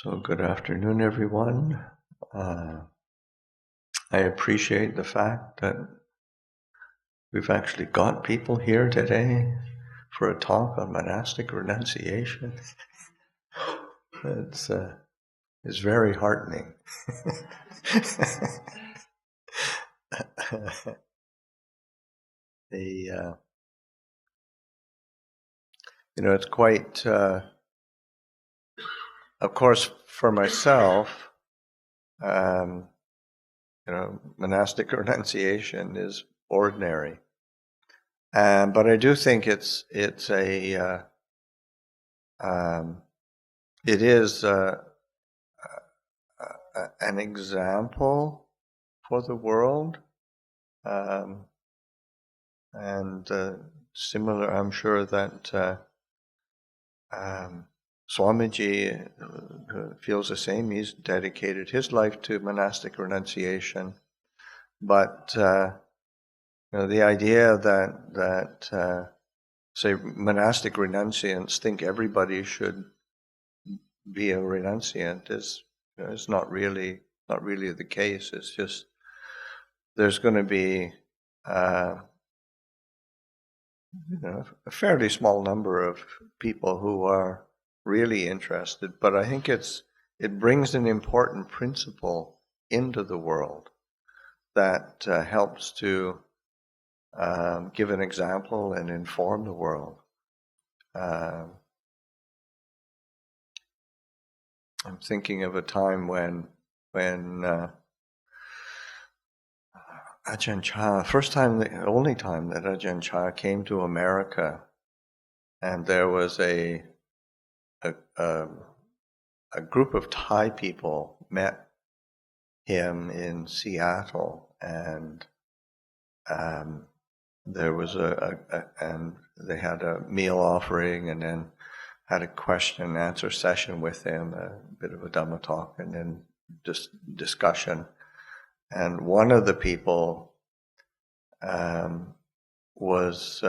So good afternoon, everyone. I appreciate the fact that we've actually got people here today for a talk on monastic renunciation. It's very heartening. It's quite, of course, for myself, monastic renunciation is ordinary. But I do think it is an example for the world, and similar. I'm sure that Swamiji feels the same. He's dedicated his life to monastic renunciation, but the idea that say monastic renunciants think everybody should be a renunciant is not really the case. It's just there's going to be a fairly small number of people who are really interested, but I think it brings an important principle into the world that helps to give an example and inform the world. I'm thinking of a time when Ajahn Chah, the only time that Ajahn Chah came to America, and there was a group of Thai people met him in Seattle, and there was and they had a meal offering, and then had a question and answer session with him, a bit of a Dhamma talk, and then just discussion. And one of the people was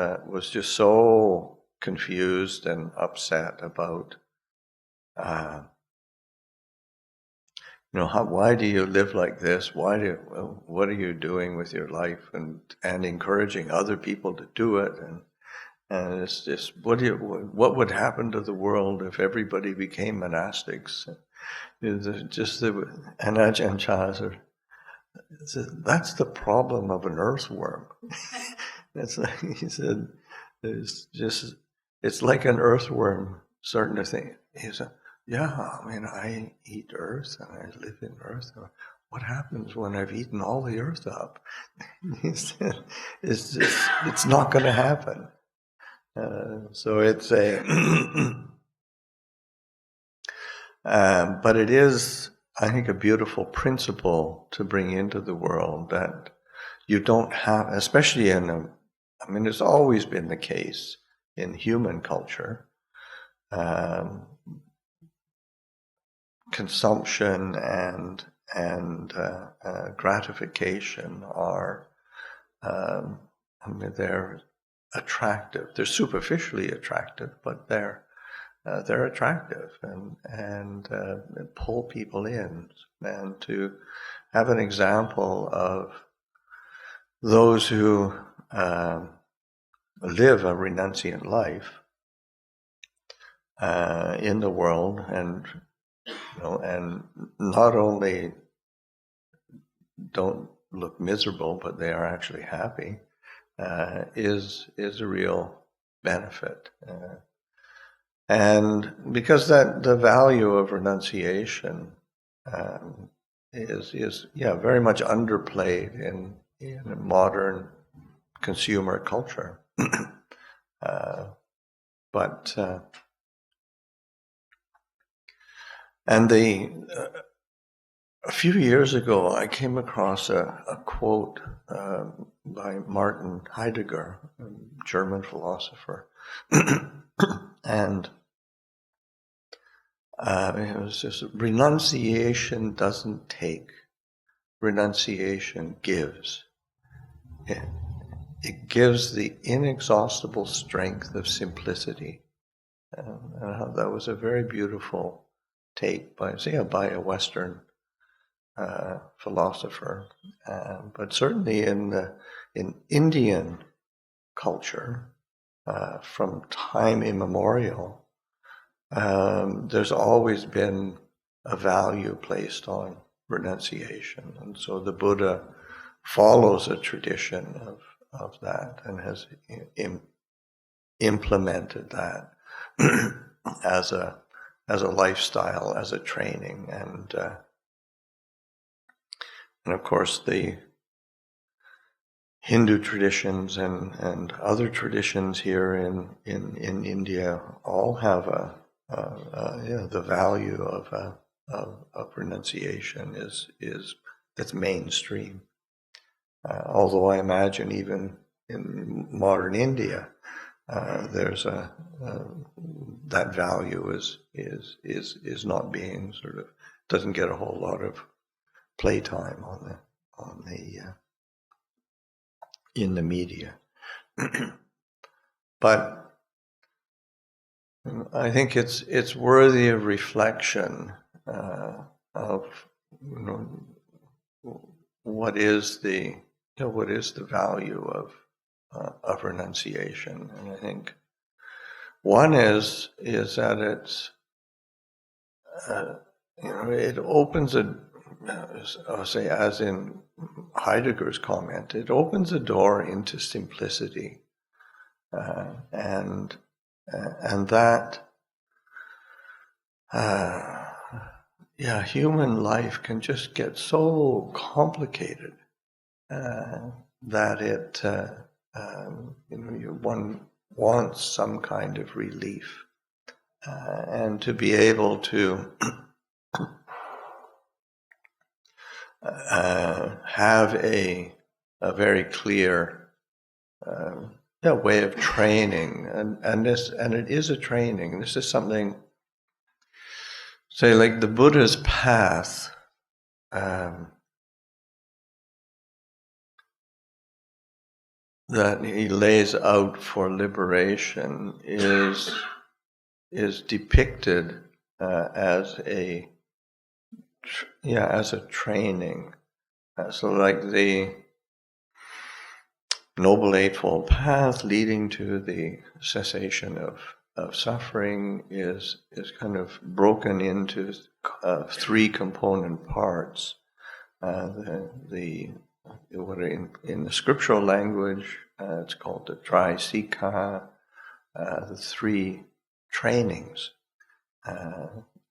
just so confused and upset about why do you live like this? What are you doing with your life? And encouraging other people to do it, and it's just what would happen to the world if everybody became monastics? And Ajahn Chah said, that's the problem of an earthworm. He said, it's like an earthworm starting to think. He said, yeah, I eat earth and I live in earth. What happens when I've eaten all the earth up? He said, it's not going to happen. So it's but it is, I think, a beautiful principle to bring into the world that you don't have, especially it's always been the case in human culture. Consumption and gratification are, they're attractive. They're superficially attractive, but they're attractive and pull people in. And to have an example of those who live a renunciant life in the world, and not only don't look miserable, but they are actually happy, is a real benefit. And because the value of renunciation is very much underplayed in modern consumer culture. A few years ago, I came across a quote by Martin Heidegger, a German philosopher, and it was just, renunciation doesn't take, renunciation gives. It gives the inexhaustible strength of simplicity. And that was a very beautiful take by, say, by a Western philosopher, but certainly in Indian culture, from time immemorial, there's always been a value placed on renunciation, and so the Buddha follows a tradition of that and has implemented that as a lifestyle, as a training, and of course the Hindu traditions and other traditions here in India all have the value of renunciation is it's mainstream. Although I imagine even in modern India, there's that value is not being doesn't get a whole lot of playtime in the media. But I think it's worthy of reflection of what is the value of renunciation, and I think one is that it's it opens I'll say, as in Heidegger's comment, it opens a door into simplicity, and that human life can just get so complicated that one wants some kind of relief, and to be able to have a very clear way of training, and it is a training. This is something, say, like the Buddha's path. That he lays out for liberation is depicted as a training. So like the Noble Eightfold Path leading to the cessation of suffering is kind of broken into three component parts. In the scriptural language, it's called the Trisikha, the three trainings,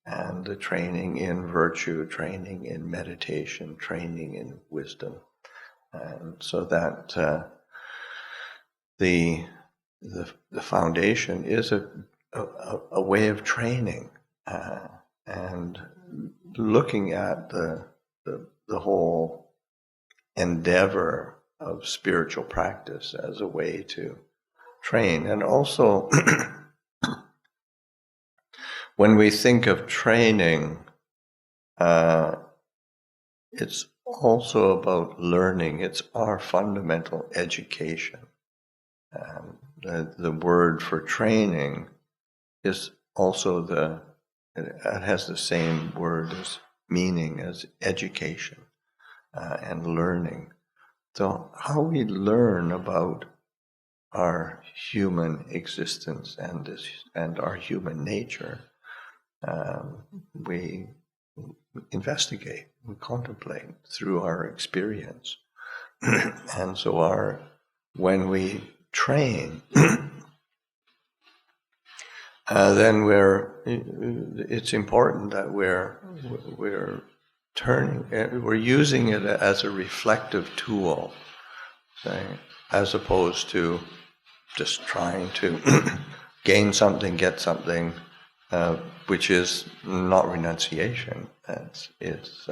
and the training in virtue, training in meditation, training in wisdom, and so that the foundation is a way of training, and looking at the whole endeavor of spiritual practice as a way to train. And also, when we think of training, it's also about learning. It's our fundamental education. The word for training is also it has the same word as meaning as education. And learning. So how we learn about our human existence and our human nature, we investigate, we contemplate through our experience. And so when we train, then it's important that we're using it as a reflective tool, as opposed to just trying to gain something, get something, which is not renunciation. It's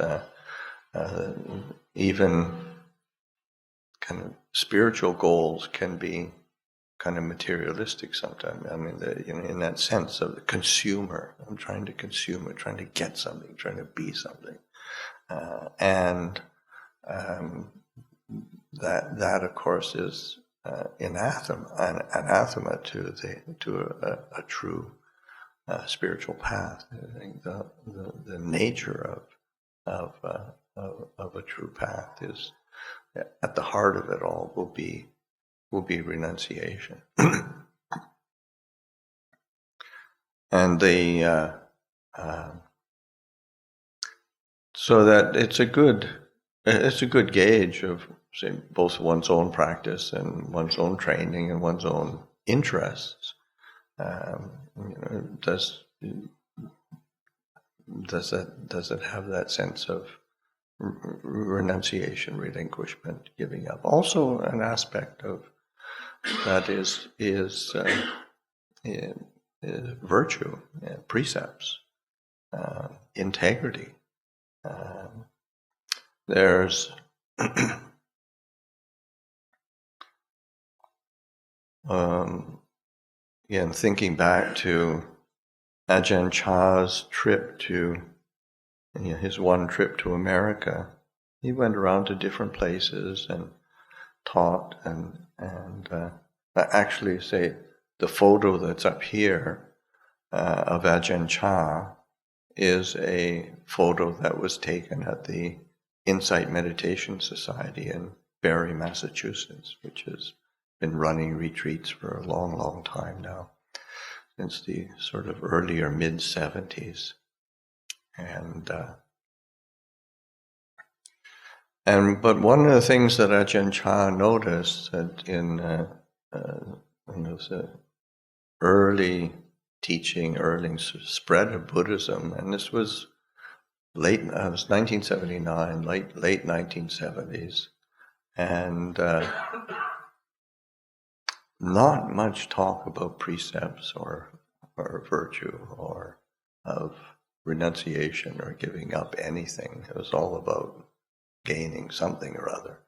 even kind of spiritual goals can be kind of materialistic sometimes. I mean, in that sense of the consumer. I'm trying to consume it, trying to get something, trying to be something. And that of course is anathema to a true spiritual path. I think the nature of a true path is, at the heart of it all, will be renunciation. And so that it's a good gauge of, say, both one's own practice and one's own training and one's own interests. Does it have that sense of renunciation, relinquishment, giving up? Also, an aspect of that is virtue, precepts, integrity. There's again, thinking back to Ajahn Chah's trip to, his one trip to America, he went around to different places and taught, and actually, say, the photo that's up here of Ajahn Chah is a photo that was taken at the Insight Meditation Society in Barre, Massachusetts, which has been running retreats for a long, long time now, since the sort of earlier mid-70s. But one of the things that Ajahn Chah noticed that in the early teaching, early spread of Buddhism, and this was it was 1979, late 1970s, and not much talk about precepts or virtue or of renunciation or giving up anything. It was all about gaining something or other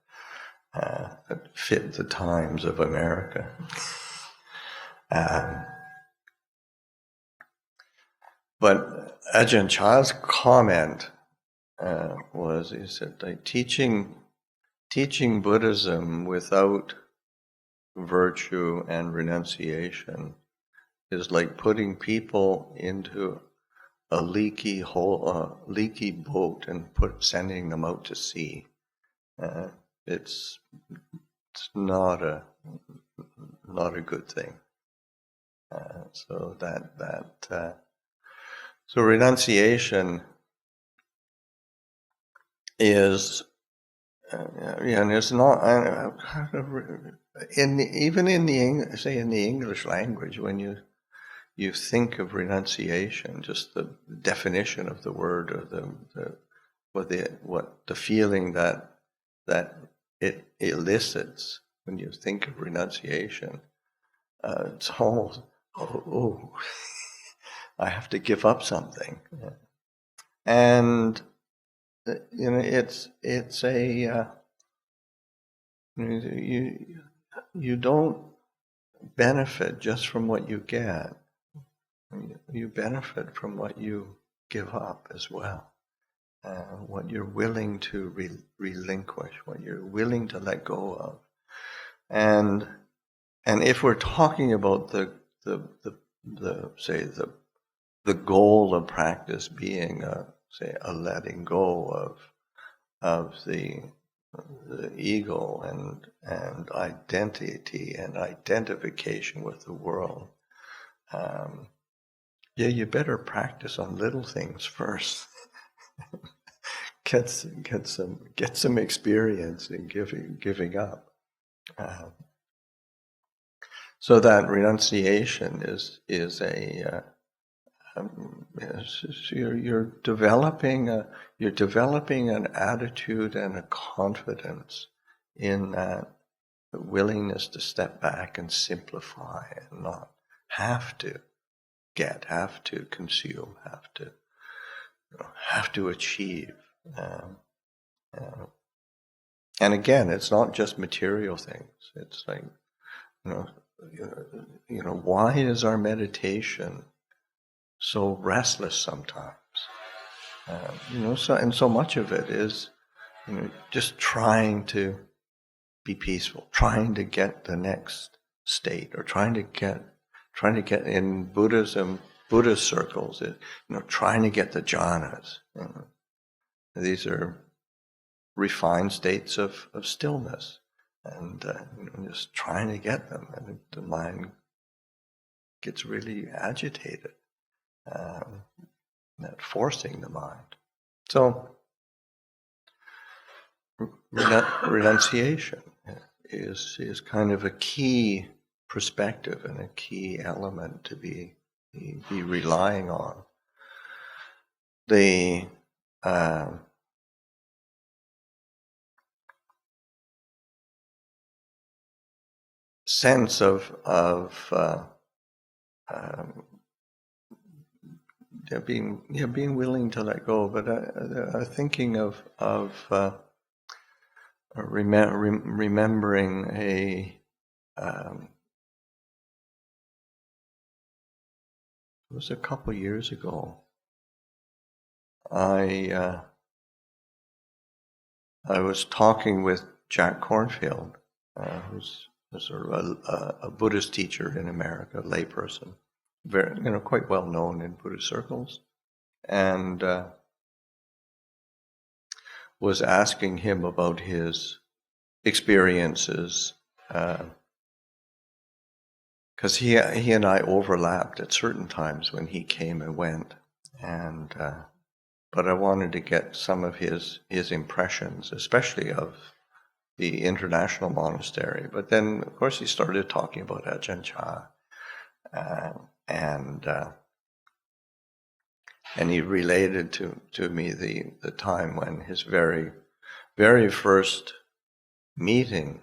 that fit the times of America. But Ajahn Chah's comment was, he said, like, teaching Buddhism without virtue and renunciation is like putting people into a leaky boat and sending them out to sea. It's not a good thing. So renunciation is, and it's not even in the English language, when you think of renunciation, just the definition of the word, or what the feeling that it elicits when you think of renunciation, it's all I have to give up something, and it's a you don't benefit just from what you get. You benefit from what you give up as well, what you're willing to relinquish, what you're willing to let go of, and if we're talking about the goal of practice being a letting go of the ego and identity and identification with the world, you better practice on little things first. get some experience in giving up. So that renunciation is you're developing an attitude and a confidence in that willingness to step back and simplify and not have to consume, have to achieve. And again, it's not just material things. It's like, why is our meditation so restless sometimes? So much of it is, just trying to be peaceful, trying to get the next state, or trying to get in Buddhism. Buddhist circles, trying to get the jhanas. These are refined states of stillness, and just trying to get them, and the mind gets really agitated, forcing the mind. So renunciation is kind of a key perspective and a key element to be relying on. The sense of being willing to let go, but thinking of remembering it was a couple years ago. I was talking with Jack Kornfield, who's sort of a Buddhist teacher in America, a layperson, very quite well known in Buddhist circles, and was asking him about his experiences, because he and I overlapped at certain times when he came and went, and but I wanted to get some of his impressions, especially of the international monastery. But then, of course, he started talking about Ajahn Chah, and he related to me the time when his very, very first meeting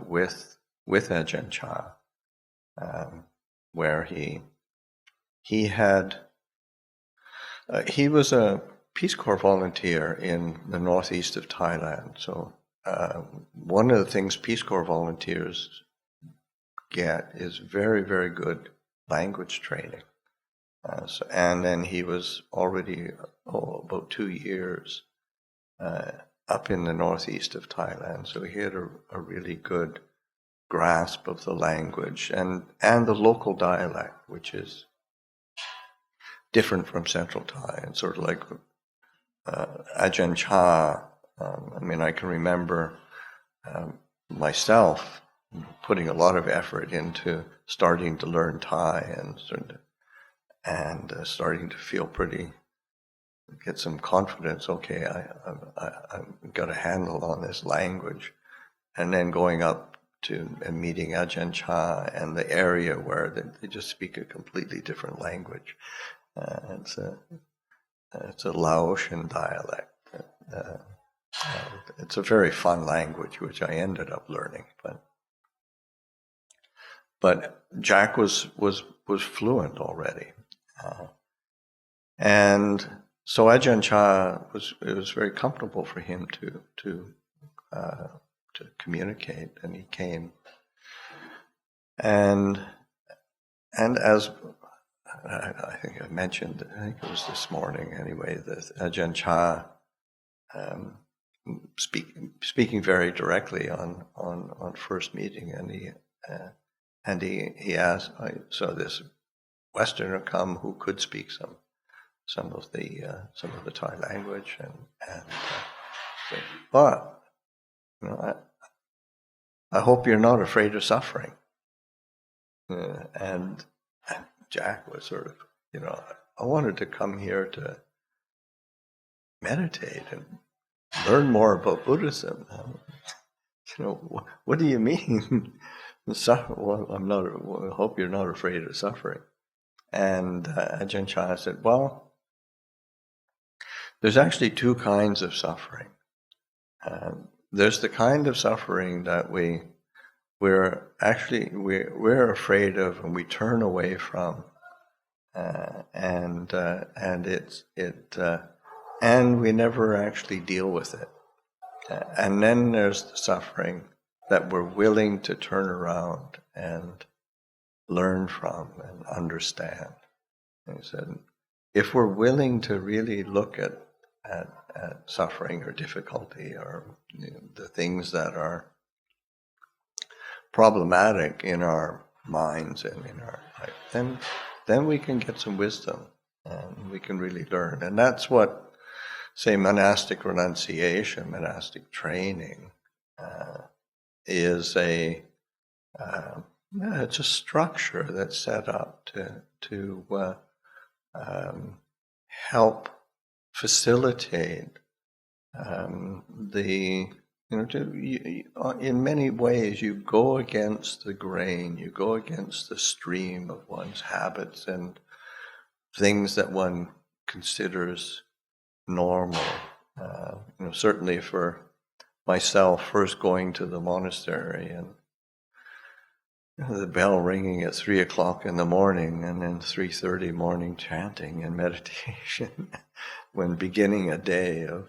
with Ajahn Chah, where he was a Peace Corps volunteer in the northeast of Thailand. So one of the things Peace Corps volunteers get is very, very good language training. And then he was already about 2 years up in the northeast of Thailand. So he had a really good grasp of the language and the local dialect, which is different from Central Thai, and sort of like Ajahn Chah. I can remember myself putting a lot of effort into starting to learn Thai and starting to feel get some confidence. Okay, I've got a handle on this language, and then going up to and meeting Ajahn Chah and the area where they just speak a completely different language. It's a Laotian dialect. It's a very fun language, which I ended up learning. But Jack was fluent already, and so Ajahn Chah it was very comfortable for him to communicate, and he came, and as I think I mentioned, I think it was this morning anyway, that Ajahn Chah speaking very directly on first meeting, and he asked, so this Westerner come who could speak some of the Thai language, and but I hope you're not afraid of suffering. And Jack was sort of, I wanted to come here to meditate and learn more about Buddhism. What do you mean? Well, I hope you're not afraid of suffering. And Ajahn Chah said, well, there's actually two kinds of suffering. There's the kind of suffering that we're afraid of and we turn away from, and we never actually deal with it. And then there's the suffering that we're willing to turn around and learn from and understand. And he said, if we're willing to really look at suffering or difficulty or the things that are problematic in our minds and in our life, then we can get some wisdom and we can really learn. And that's what, say, monastic renunciation, monastic training is it's a structure that's set up to help facilitate in many ways you go against the grain, you go against the stream of one's habits and things that one considers normal. Certainly for myself, first going to the monastery and the bell ringing at 3 o'clock in the morning, and then 3:30 morning chanting and meditation when beginning a day of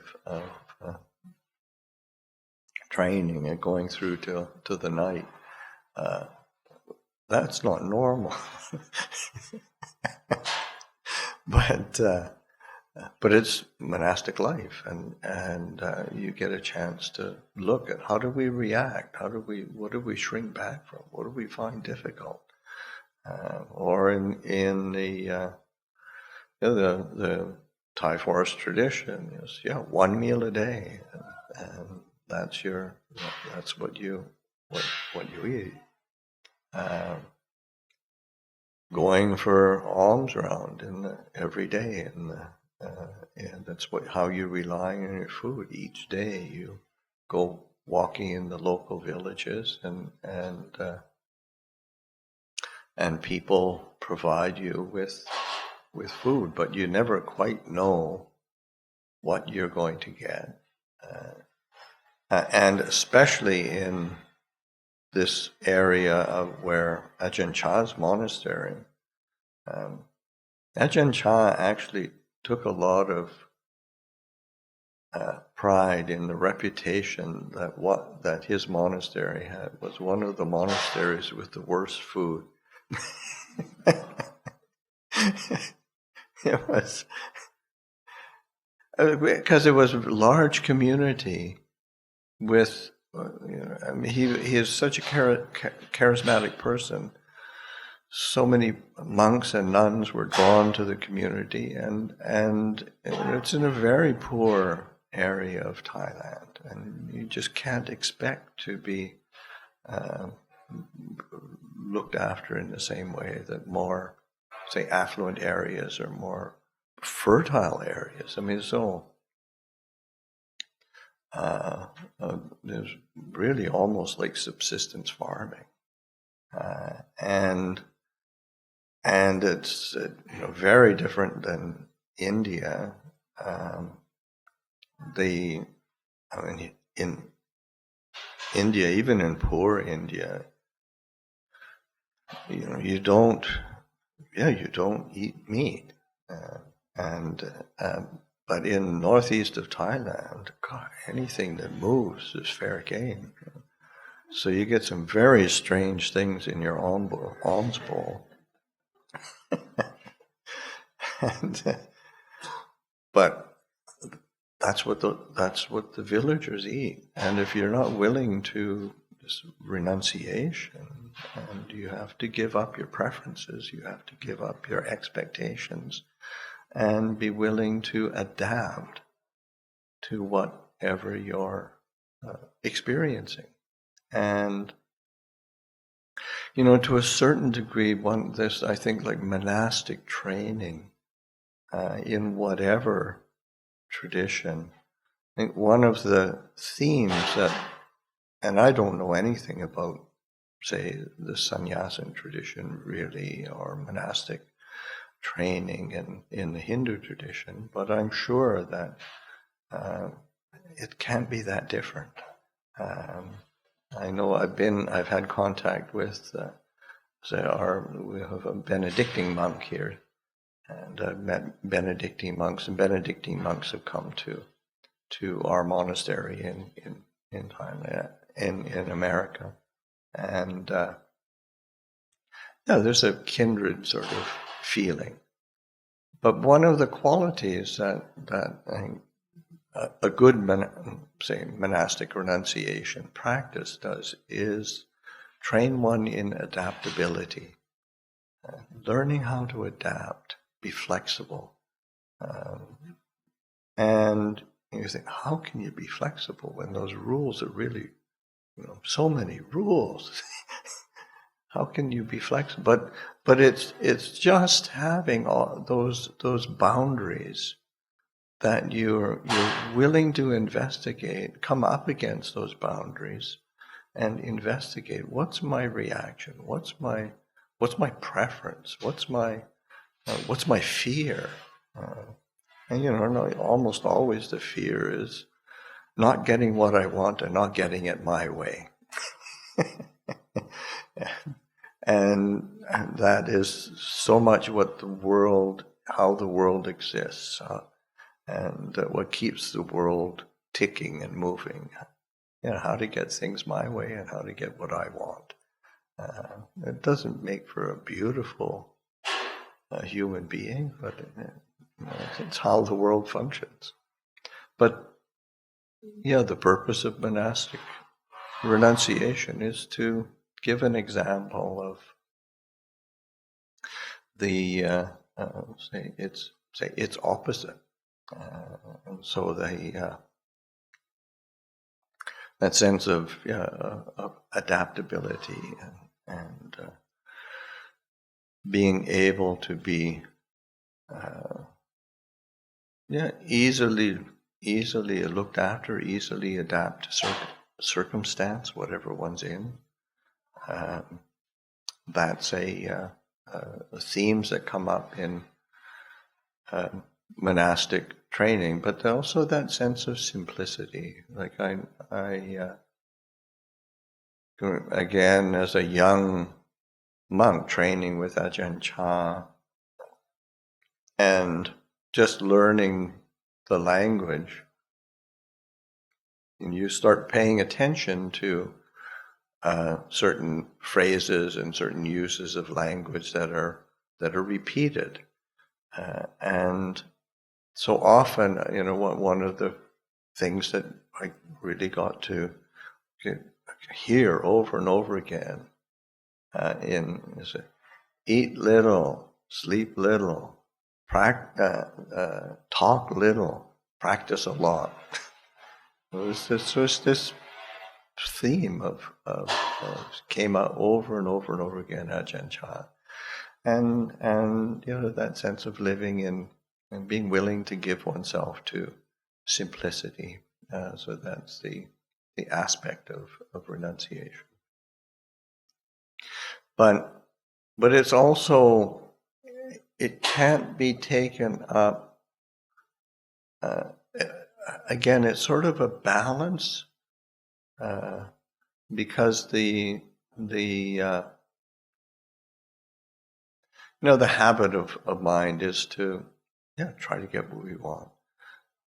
training and going through to the night. That's not normal. But it's monastic life, and you get a chance to look at how do we react, what do we shrink back from, what do we find difficult, or in the Thai forest tradition is one meal a day, and that's what you eat. Going for alms round every day, and that's how you're relying on your food. Each day you go walking in the local villages, and people provide you with food, but you never quite know what you're going to get. And especially in this area of where Ajahn Chah's monastery, Ajahn Chah actually took a lot of pride in the reputation that his monastery had. Was one of the monasteries with the worst food. It was because it was a large community with. He is such a charismatic person. So many monks and nuns were drawn to the community, and it's in a very poor area of Thailand, and you just can't expect to be looked after in the same way that more, say, affluent areas or more fertile areas. I mean, there's really almost like subsistence farming, and it's very different than India. In India, even in poor India, you don't eat meat, but in northeast of Thailand, God, anything that moves is fair game. So you get some very strange things in your alms bowl. But that's what the villagers eat. And if you're not willing to this renunciation, and you have to give up your preferences, you have to give up your expectations, and be willing to adapt to whatever you're experiencing. And to a certain degree, I think like monastic training in whatever tradition. I think one of the themes and I don't know anything about, say, the sannyasin tradition really, or monastic training in the Hindu tradition, but I'm sure that it can't be that different. I know I've had contact with, we have a Benedictine monk here, and I've met Benedictine monks, and Benedictine monks have come to our monastery in Thailand, in America, and there's a kindred sort of feeling. But one of the qualities that I think a good monastic renunciation practice does is train one in adaptability. learning how to adapt, be flexible. And you think, how can you be flexible when those rules are really, so many rules? How can you be flexible? But it's just having all those boundaries that you're willing to investigate, come up against those boundaries, and investigate. What's my reaction? What's my preference? What's my fear? And almost always the fear is not getting what I want and not getting it my way. And that is so much what how the world exists, and what keeps the world ticking and moving. How to get things my way and how to get what I want. It doesn't make for a beautiful human being, but it's how the world functions. But the purpose of monastic renunciation is to give an example of the its opposite, and so that sense of adaptability and being able to be easily looked after, easily adapt to circumstance, whatever one's in. That's themes that come up in monastic training, but also that sense of simplicity. Like I again, as a young monk training with Ajahn Chah, and just learning the language, and you start paying attention to certain phrases and certain uses of language that are repeated, and so often, one of the things that I really got to hear over and over again is eat little, sleep little, talk little, practice a lot. It was this theme of came out over and over and over again, Ajahn Chah, and that sense of living in and being willing to give oneself to simplicity. So that's the aspect of renunciation. But it's also, it can't be taken up. Again, it's sort of a balance, because the habit of mind is to try to get what we want.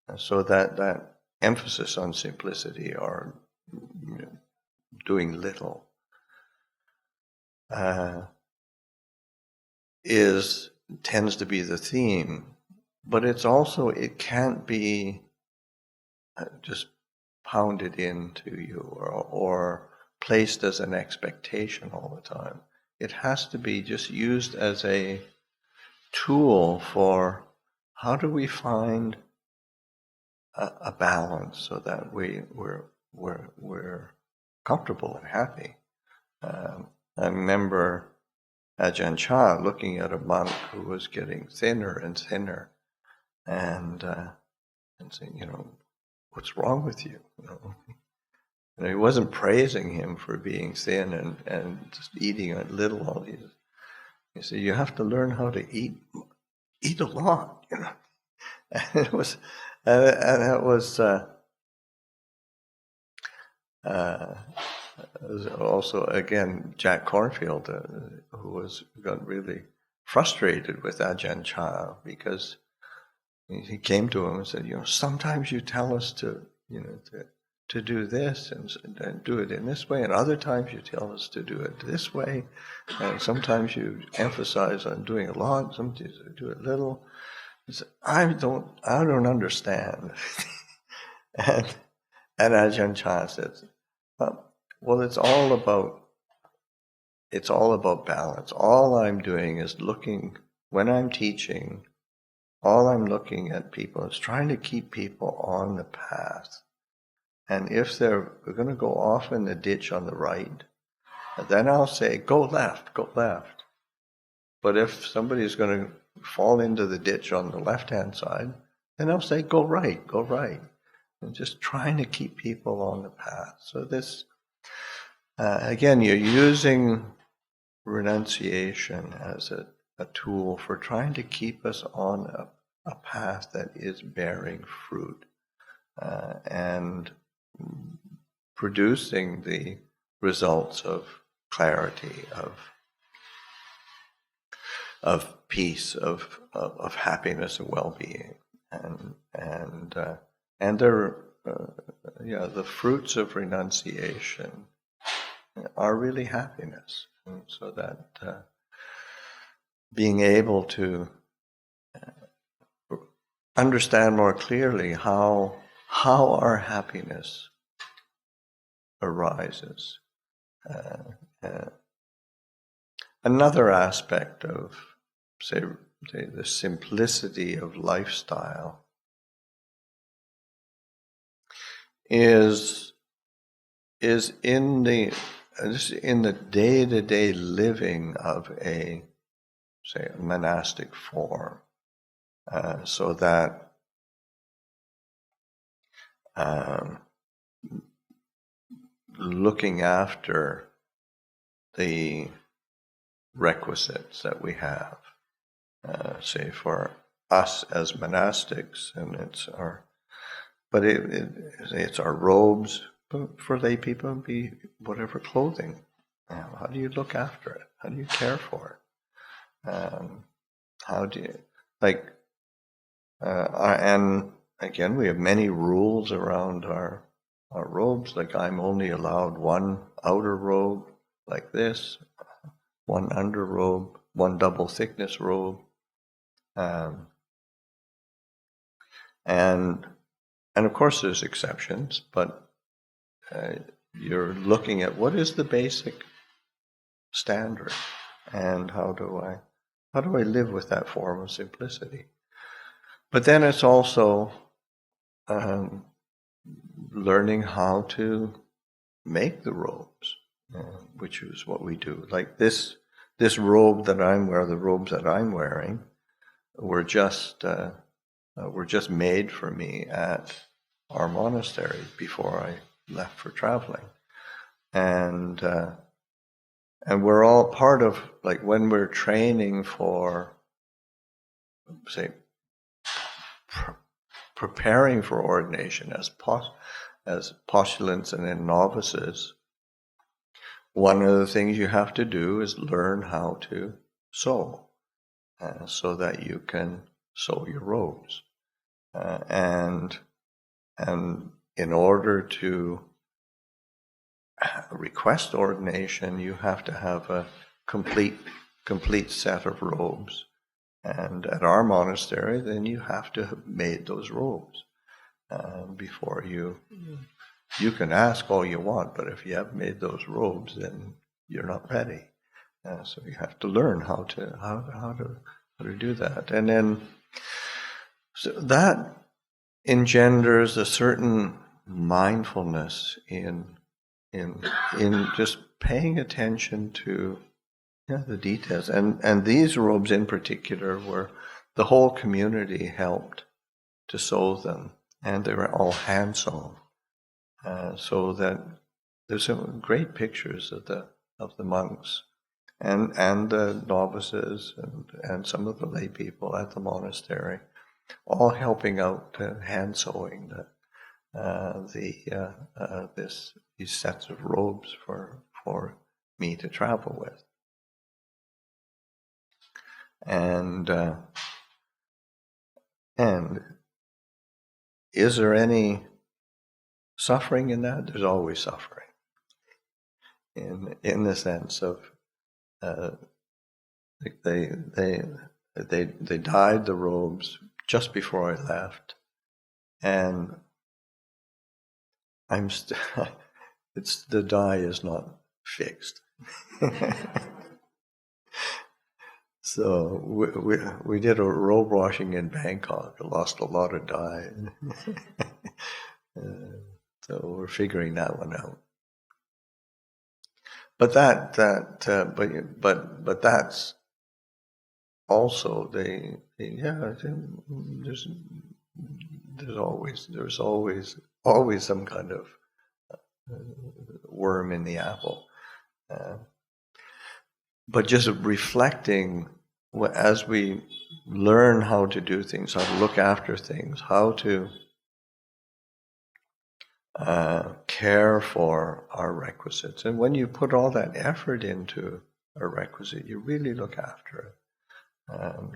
And so that emphasis on simplicity, or doing little, tends to be the theme. But it can't be just pounded into you or placed as an expectation all the time. It has to be just used as a tool for how do we find a balance so that we're comfortable and happy. I remember Ajahn Chah looking at a monk who was getting thinner and thinner, and saying, what's wrong with you? And he wasn't praising him for being thin and just eating a little. All these. He said, you have to learn how to eat a lot. And it was also, again, Jack Cornfield, who got really frustrated with Ajahn Chah, because he came to him and said, sometimes you tell us to do this and do it in this way, and other times you tell us to do it this way, and sometimes you emphasize on doing a lot, sometimes you do it little. He said, I don't understand. and Ajahn Chah says, well, it's all about it's all about balance. All I'm doing is looking, when I'm teaching, all I'm looking at people is trying to keep people on the path. And if they're going to go off in the ditch on the right, then I'll say, go left, go left. But if somebody's going to fall into the ditch on the left-hand side, then I'll say, go right, go right. And just trying to keep people on the path. So this, again, you're using renunciation as a tool for trying to keep us on a path that is bearing fruit and producing the results of clarity, of peace, of happiness and well-being, and they're the fruits of renunciation are really happiness. And so that being able to understand more clearly how our happiness arises. Another aspect of, say, the simplicity of lifestyle is in the day-to-day living of a monastic form, so that looking after the requisites that we have, say for us as monastics, and it's our robes. But for lay people, it'd be whatever clothing. How do you look after it? How do you care for it? How do you and again, we have many rules around our robes. Like, I'm only allowed one outer robe like this, one under robe, one double thickness robe, and of course there's exceptions, but you're looking at what is the basic standard, and how do I live with that form of simplicity. But then it's also learning how to make the robes, which is what we do. Like this robe that the robes that I'm wearing were just made for me at our monastery before I left for traveling, and we're all part of, like, when we're training for, say, preparing for ordination as postulants and then novices. One of the things you have to do is learn how to sew, so that you can sew your robes, and in order to request ordination, you have to have a complete set of robes. And at our monastery, then you have to have made those robes before you can ask all you want, but if you haven't made those robes, then you're not ready. So you have to learn how to do that, and then so that engenders a certain mindfulness in just paying attention to the details. And these robes in particular were, the whole community helped to sew them, and they were all hand sewn, so that there's some great pictures of the monks and the novices and some of the lay people at the monastery, all helping out hand sewing these sets of robes for me to travel with. And is there any suffering in that? There's always suffering, in the sense of they dyed the robes just before I left, and the dye is not fixed. So we did a robe washing in Bangkok. Lost a lot of dye. So we're figuring that one out. But but that's also there's always some kind of worm in the apple. But just reflecting as we learn how to do things, how to look after things, how to care for our requisites. And when you put all that effort into a requisite, you really look after it.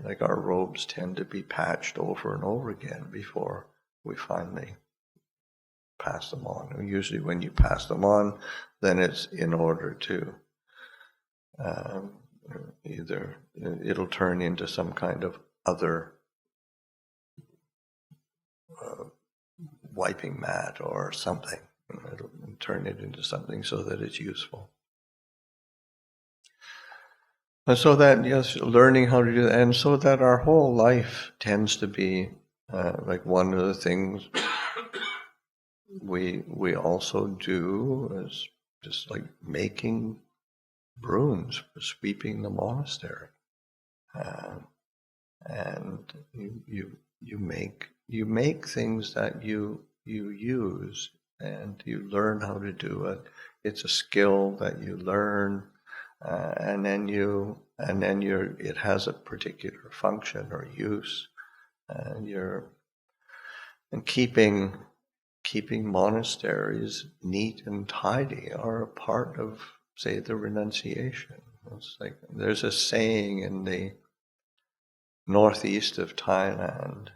Like our robes tend to be patched over and over again before we finally pass them on. And usually when you pass them on, then it's in order to either it'll turn into some kind of other wiping mat or something. It'll turn it into something so that it's useful. And so that, yes, learning how to do that, and so that our whole life tends to be like one of the things we also do is just like making brooms for sweeping the monastery, and you make things that you use, and you learn how to do it. It's a skill that you learn, and then it has a particular function or use, and keeping monasteries neat and tidy are a part of, say, the renunciation. It's like there's a saying in the northeast of Thailand,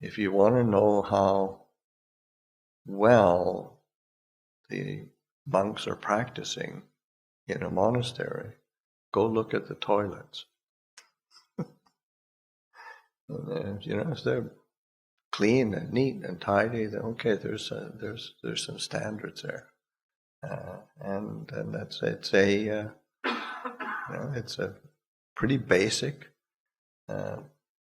if you want to know how well the monks are practicing in a monastery, go look at the toilets. And, if they're clean and neat and tidy, then okay, there's some standards there, and that's it's a pretty basic,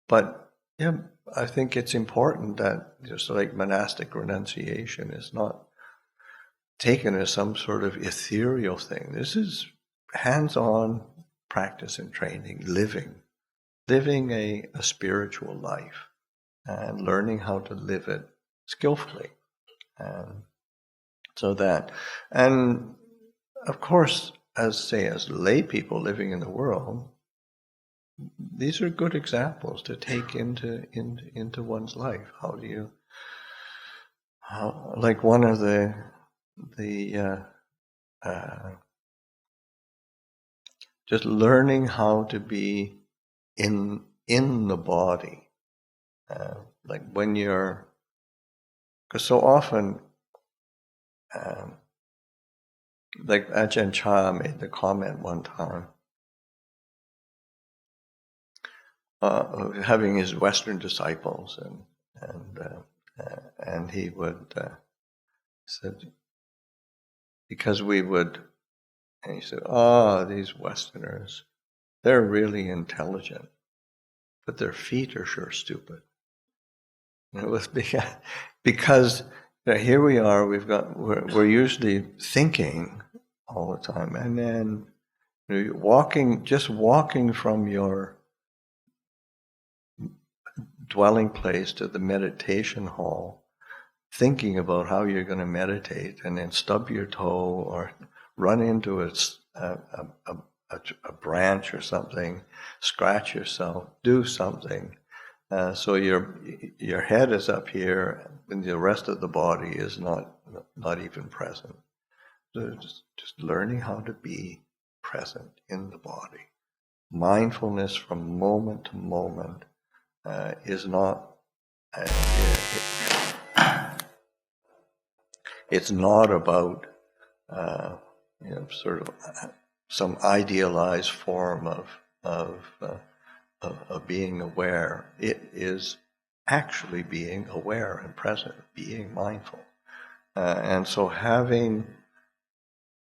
but yeah, I think it's important that just like monastic renunciation is not taken as some sort of ethereal thing. This is hands-on practice and training, living a spiritual life and learning how to live it skillfully. And of course, as lay people living in the world, these are good examples to take into one's life. Like one of the just learning how to be in the body, like when because so often, like Ajahn Chah made the comment one time, having his Western disciples, and he would said, because we would, and he said, these Westerners, they're really intelligent, but their feet are sure stupid. And it was because here we are, we're usually thinking all the time, and then walking from your dwelling place to the meditation hall, thinking about how you're going to meditate, and then stub your toe or run into a branch or something, scratch yourself, do something. So your head is up here, and the rest of the body is not even present. So just learning how to be present in the body. Mindfulness from moment to moment is not. It's not about sort of some idealized form of being aware. It is actually being aware and present, being mindful, and so having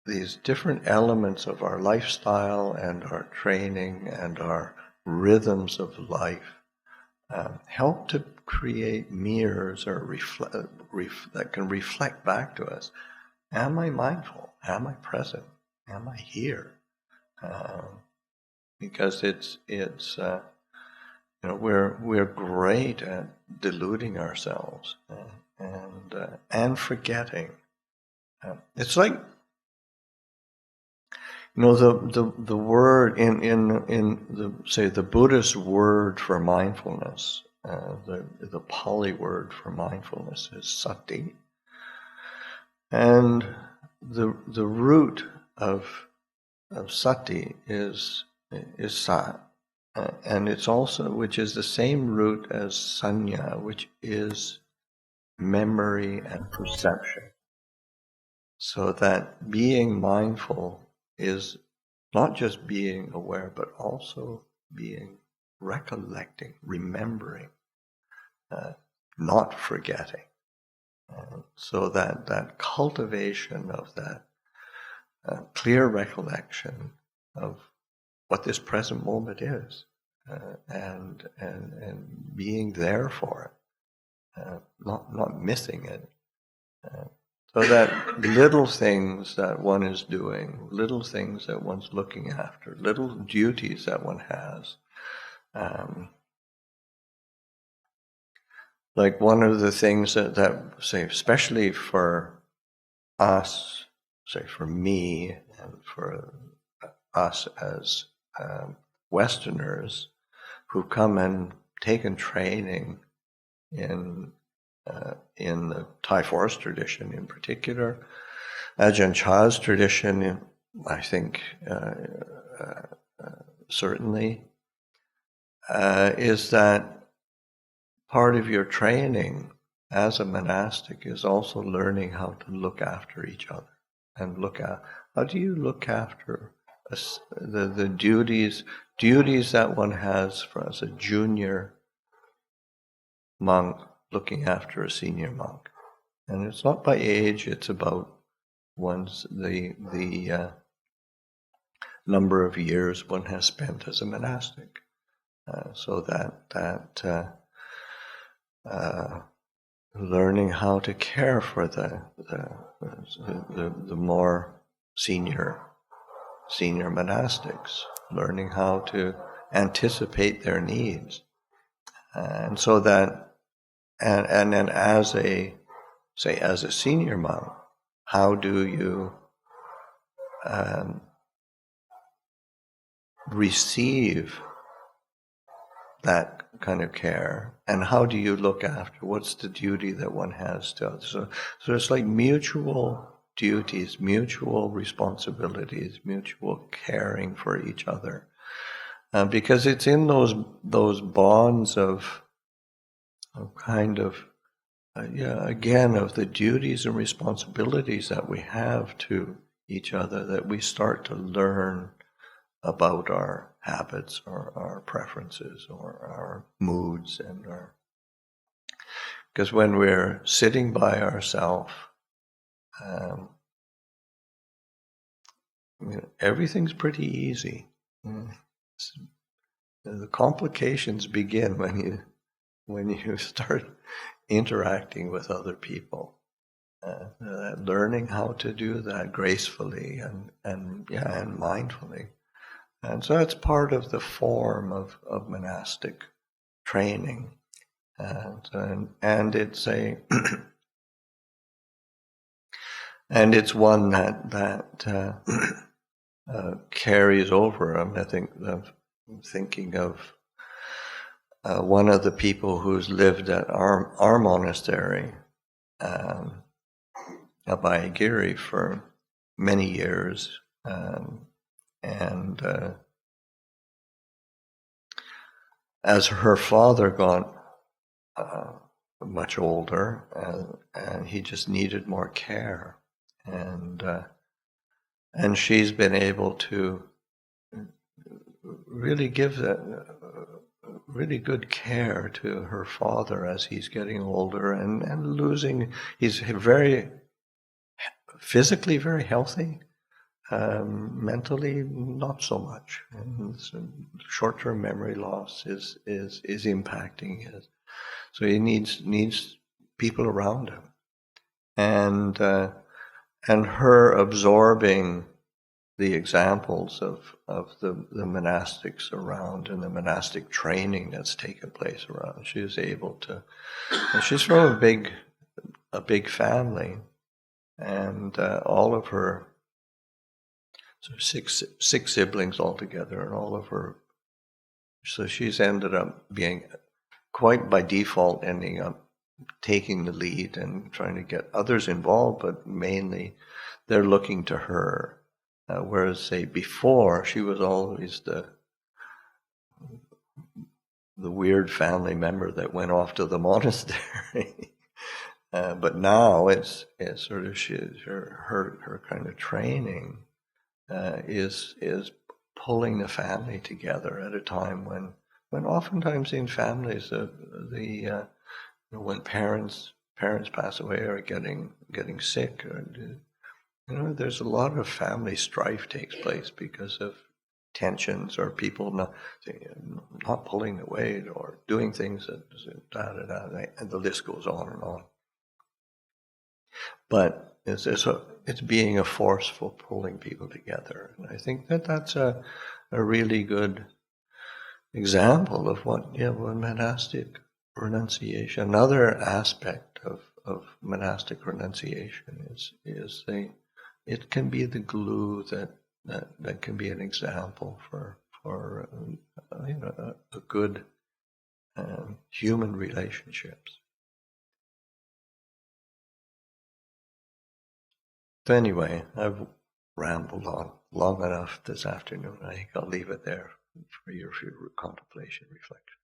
these different elements of our lifestyle and our training and our rhythms of life help to create mirrors or that can reflect back to us. Am I mindful? Am I present? Am I here? Because we're great at deluding ourselves and forgetting. It's like, the word in the Buddhist word for mindfulness, the Pali word for mindfulness is sati, and the root of sati is sa, and it's also, which is the same root as sanya, which is memory and perception. So that being mindful is not just being aware, but also being recollecting, remembering, not forgetting. So that cultivation of that clear recollection of what this present moment is, and being there for it, not missing it. So that little things that one is doing, little things that one's looking after, little duties that one has. Like one of the things that say, especially for us, say for me and for us as Westerners who've come and taken training in the Thai forest tradition in particular, Ajahn Chah's tradition, I think, certainly, is that part of your training as a monastic is also learning how to look after each other, and how do you look after the duties that one has as a junior monk looking after a senior monk. And it's not by age, it's about the number of years one has spent as a monastic. So that learning how to care for the more senior monastics, learning how to anticipate their needs, and so that, and then as a senior monk, how do you receive that kind of care, and how do you look after, what's the duty that one has to others? So it's like mutual duties, mutual responsibilities, mutual caring for each other, because it's in those bonds of kind of again, of the duties and responsibilities that we have to each other, that we start to learn about our habits or our preferences or our moods because when we're sitting by ourselves, everything's pretty easy. The complications begin when you start interacting with other people, learning how to do that gracefully and mindfully. And so that's part of the form of monastic training, and it's and it's one that carries over. I think I'm thinking of one of the people who's lived at our monastery, Abhayagiri, for many years, and as her father got much older, and he just needed more care, and she's been able to really give really good care to her father as he's getting older and losing. He's very physically very healthy, mentally, not so much. And so short-term memory loss is impacting his. So he needs people around him, and her absorbing the examples of the monastics around and the monastic training that's taken place around. She is able to, and she's from a big family, and all of her, so six siblings altogether, and all of her, so she's ended up being, quite by default, ending up taking the lead and trying to get others involved, but mainly they're looking to her. Whereas, say, before, she was always the weird family member that went off to the monastery. But now it's sort of her kind of training is pulling the family together at a time when oftentimes in families when parents pass away or getting sick, or there's a lot of family strife takes place because of tensions or people not pulling the weight or doing things that and the list goes on and on. But it's being a force for pulling people together, and I think that's a really good example of what monastic renunciation. Another aspect of monastic renunciation is it can be the glue that can be an example for a good human relationships. So anyway, I've rambled on long enough this afternoon. I think I'll leave it there for your contemplation, reflection.